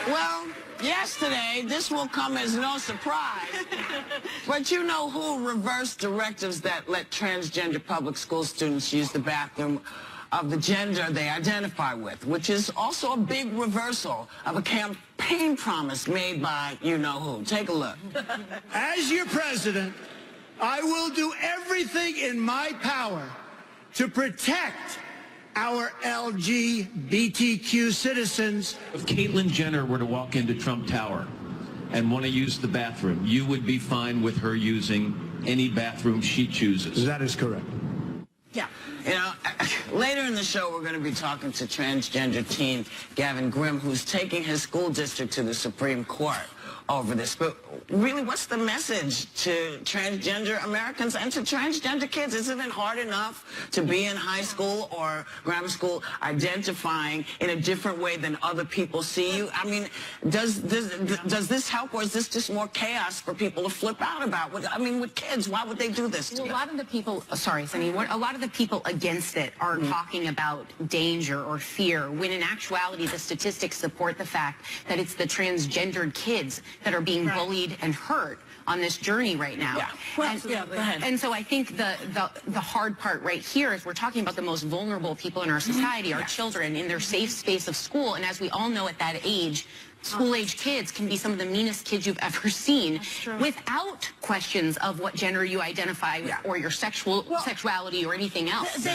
Well, yesterday, this will come as no surprise, but you know who reversed directives that let transgender public school students use the bathroom of the gender they identify with, which is also a big reversal of a campaign promise made by you-know-who. Take a look. As your president, I will do everything in my power to protect our LGBTQ citizens. If Caitlyn Jenner were to walk into Trump Tower and want to use the bathroom, you would be fine with her using any bathroom she chooses. That is correct. Yeah. You know, later in the show, we're going to be talking to transgender teen Gavin Grimm, who's taking his school district to the Supreme Court over this. But really, what's the message to transgender Americans and to transgender kids? Isn't it hard enough to be in high school or grammar school identifying in a different way than other people see you? I mean, does this help, or is this just more chaos for people to flip out about? I mean, with kids, why would they do this to you? A lot of the people, sorry, Sunny, a lot of the people against it are talking about danger or fear, when in actuality the statistics support the fact that it's the transgendered kids that are being bullied and hurt on this journey right now. Yeah. Well, go ahead. And so I think the hard part right here is we're talking about the most vulnerable people in our society, our children, in their safe space of school. And as we all know, at that age, school-age kids can be some of the meanest kids you've ever seen, without questions of what gender you identify with or your sexuality or anything else. His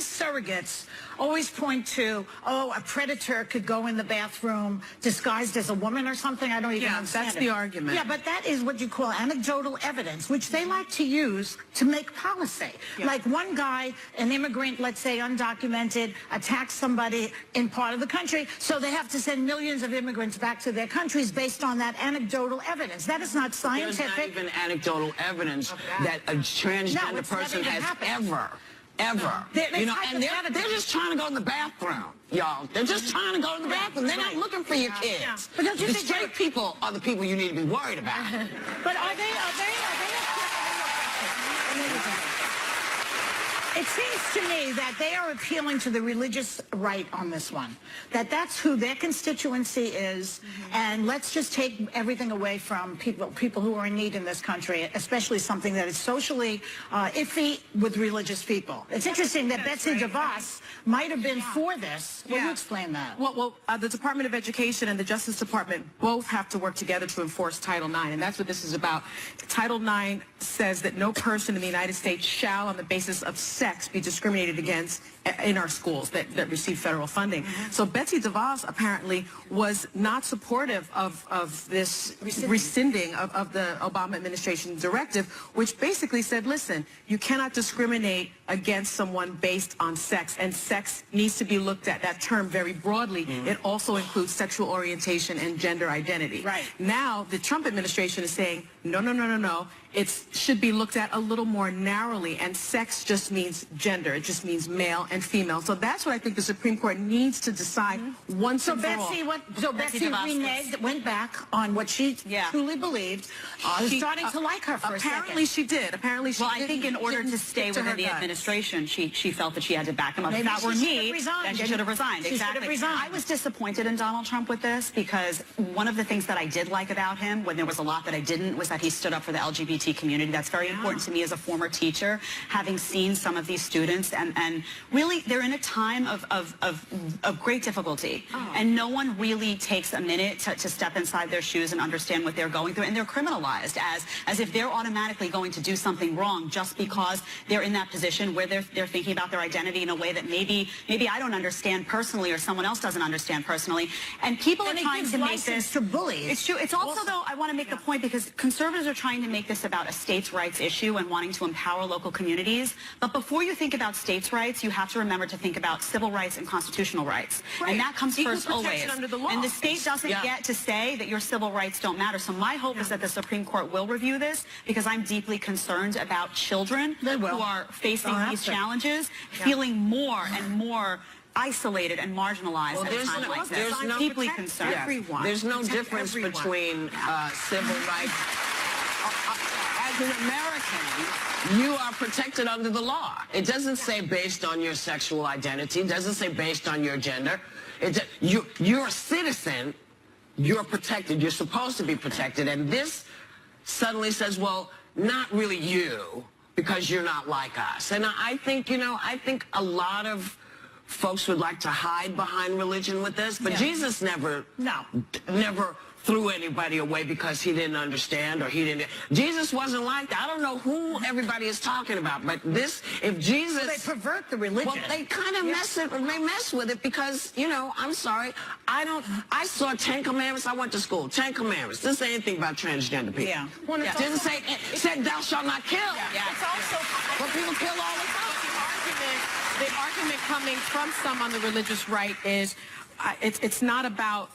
surrogates always point to, oh, a predator could go in the bathroom disguised as a woman or something. I don't even understand that's it. the argument. Yeah, but that is what you call anecdotal evidence, which they like to use to make policy. Like one guy, an immigrant, let's say undocumented, attacks somebody in part of the country, so they have to send millions of immigrants back to their countries based on that anecdotal evidence. That is not scientific. There's not even anecdotal evidence that a transgender person has ever. You know, and they're just trying to go to the bathroom, y'all. They're just trying to go to the bathroom. They're not looking for your kids. But don't you the think straight people are the people you need to be worried about. But are they it seems to me that they are appealing to the religious right on this one, that's who their constituency is, and let's just take everything away from people who are in need in this country, especially something that is socially iffy with religious people. It's interesting that Betsy DeVos might have been for this. Will you explain that? Well, the Department of Education and the Justice Department both have to work together to enforce Title IX, and that's what this is about. Title IX says that no person in the United States shall, on the basis of sex, be discriminated against in our schools that receive federal funding. So Betsy DeVos apparently was not supportive of this rescinding of the Obama administration directive, which basically said, listen, you cannot discriminate against someone based on sex, and sex needs to be looked at, that term, very broadly. It also includes sexual orientation and gender identity. Right. Now, the Trump administration is saying, no. It should be looked at a little more narrowly, and sex just means gender. It just means male and female. So that's what I think the Supreme Court needs to decide once and for all. So Betsy reneged, went back on what she truly believed. Was starting to like her for a second. Apparently she did. Apparently she did. Well, I think in order to stay within the administration, she felt that she had to back him up. If that were me, then she should have resigned. Exactly. I was disappointed in Donald Trump with this, because one of the things that I did like about him, when there was a lot that I didn't, was that he stood up for the LGBT community. That's very important to me as a former teacher, having seen some of these students, and really they're in a time of great difficulty, and no one really takes a minute to step inside their shoes and understand what they're going through, and they're criminalized as if they're automatically going to do something wrong just because they're in that position where they're thinking about their identity in a way that maybe I don't understand personally, or someone else doesn't understand personally, and people are trying to make this to bully. It's true. It's also, though, I want to make the point, because conservatives are trying to make this about a states' rights issue and wanting to empower local communities. But before you think about states' rights, you have to remember to think about civil rights and constitutional rights. Right. And that comes first always. Under the law. And the state doesn't get to say that your civil rights don't matter. So my hope is that the Supreme Court will review this, because I'm deeply concerned about children who are facing these challenges, feeling more and more isolated and marginalized at a time like this. I'm deeply concerned. There's no difference between civil rights. As an American, you are protected under the law. It doesn't say based on your sexual identity. It doesn't say based on your gender. You're a citizen you're protected. You're supposed to be protected. And this suddenly says, well, not really you, because you're not like us. And I think, I think a lot of folks would like to hide behind religion with this, but Jesus never threw anybody away because he didn't understand or he didn't. Jesus wasn't like that. I don't know who everybody is talking about, but if Jesus... Well, they pervert the religion. Well, they kind of mess with it because, I'm sorry, I saw 10 Commandments. I went to school. 10 Commandments. Doesn't say anything about transgender people. Yeah. Well, it didn't say, it said thou shalt not kill. Yeah. It's also... But people kill all the time. The argument coming from some on the religious right is it's not about,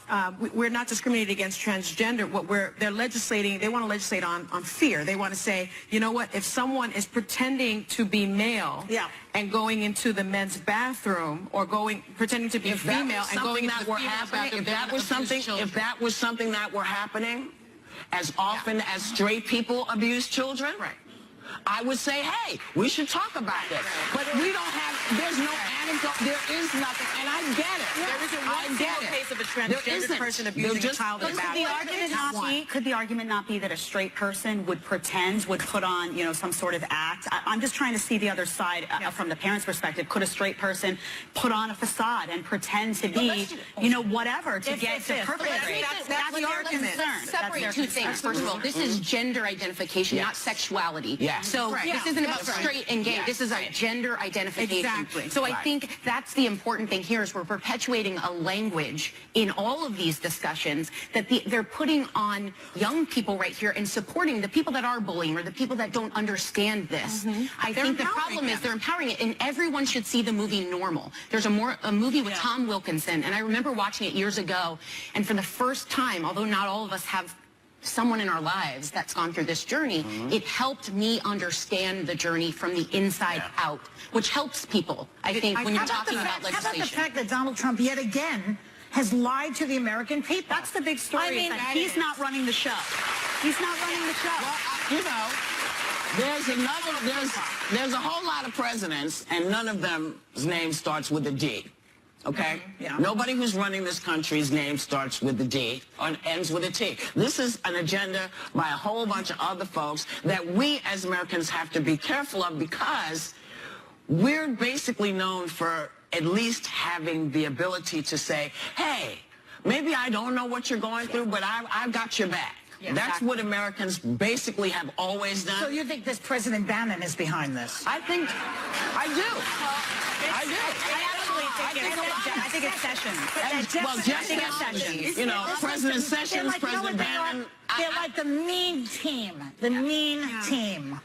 we're not discriminating against transgender. They're legislating, they want to legislate on fear. They want to say, you know what, if someone is pretending to be male and going into the men's bathroom or pretending to be female and going into the female bathroom, if that was something that were happening as often as straight people abuse children, I would say, hey, we should talk about this. But we don't have, there's no anecdote, there is nothing, and I get it. There isn't one single case of a transgender person abusing a child in a bathroom. Could the argument not be that a straight person would put on, some sort of act? I'm just trying to see the other side from the parent's perspective. Could a straight person put on a facade and pretend to be, whatever, to get to perpetrate? That's the argument. Separate two things. First of all, this is gender identification, not sexuality. So this isn't about straight and gay. This is a gender identification. Exactly. So I think that's the important thing here is we're perpetuating a language in all of these discussions that they're putting on young people right here and supporting the people that are bullying or the people that don't understand this. I think the problem is they're empowering it, and everyone should see the movie Normal. There's a movie with Tom Wilkinson, and I remember watching it years ago, and for the first time, although not all of us have someone in our lives that's gone through this journey, it helped me understand the journey from the inside out, which helps people, I think, when you're talking about legislation. How about the fact that Donald Trump, yet again, has lied to the American people? That's the big story. He's not running the show. He's not running the show. Well, there's a whole lot of presidents, and none of them's name starts with a D. Okay? Nobody who's running this country's name starts with the D and ends with a T. This is an agenda by a whole bunch of other folks that we as Americans have to be careful of because we're basically known for at least having the ability to say, hey, maybe I don't know what you're going through, but I've got your back. That's what Americans basically have always done. So you think this President Bannon is behind this? I do. I think it's Sessions. Well, Jeff Sessions, President Sessions, President Bannon. They're like the mean team. The mean team.